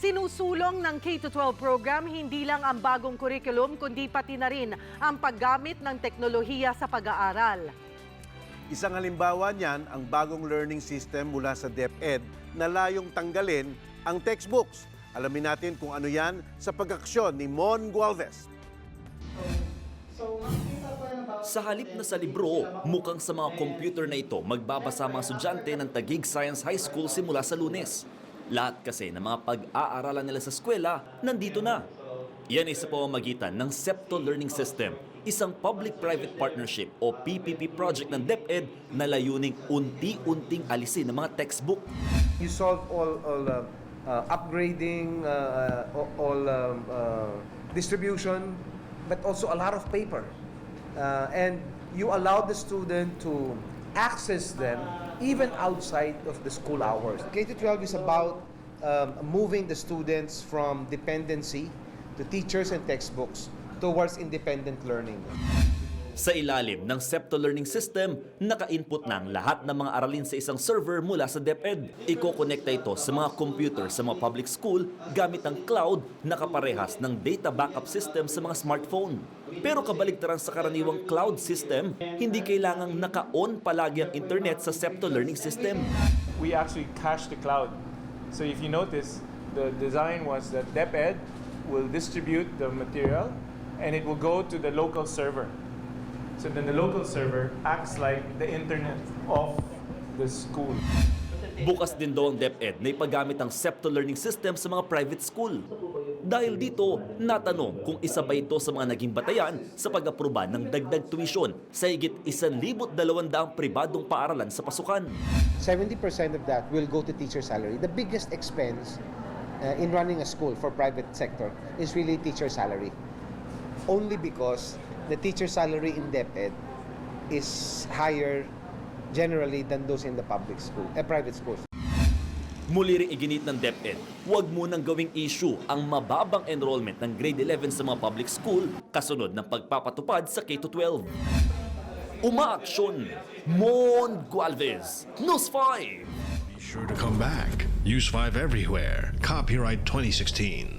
Isinusulong ng K-12 program hindi lang ang bagong curriculum kundi pati na rin ang paggamit ng teknolohiya sa pag-aaral. Isang halimbawa niyan ang bagong learning system mula sa DepEd na layong tanggalin ang textbooks. Alamin natin kung ano yan sa pag-aksyon ni Mon Gualvez. Sa halip na sa libro, mukhang sa mga computer na ito magbabasa mga estudyante ng Taguig Science High School simula sa Lunes. Lahat kasi ng mga pag-aaralan nila sa eskwela nandito na. Yan ay sa pamamagitan ng SEPTO Learning System, isang public-private partnership o PPP project ng DepEd na layuning unti-unting alisin ng mga textbook. You solve all upgrading, distribution, but also a lot of paper. And you allow the student to access them even outside of the school hours. K-12 is about moving the students from dependency to teachers and textbooks towards independent learning. Sa ilalim ng SEPTO Learning System, naka-input na ang lahat ng mga aralin sa isang server mula sa DepEd. Iko-connecta ito sa mga computer sa mga public school gamit ang cloud na kaparehas ng data backup system sa mga smartphone. Pero kabaligtaran sa karaniwang cloud system, hindi kailangang naka-on palagi ang internet sa SEPTO Learning System. We actually cache the cloud. So if you notice, the design was that DepEd will distribute the material and it will go to the local server. So then the local server acts like the internet of the school. Bukas din daw ang DepEd na ipagamit ang SEPTO Learning System sa mga private school. Dahil dito, natanong kung isa ba ito sa mga naging batayan sa pag-aproba ng dagdag tuition sa higit 1,200 pribadong paaralan sa pasukan. 70% of that will go to teacher salary. The biggest expense in running a school for private sector is really teacher salary. Only because the teacher salary in DepEd is higher generally than those in the private schools. Muli ring iginit ng DepEd, huwag munang gawing issue ang mababang enrollment ng grade 11 sa mga public school kasunod ng pagpapatupad sa K-12. Umaaksyon, Mon Gualvez, News 5! Be sure to come back. Use 5 everywhere. Copyright 2016.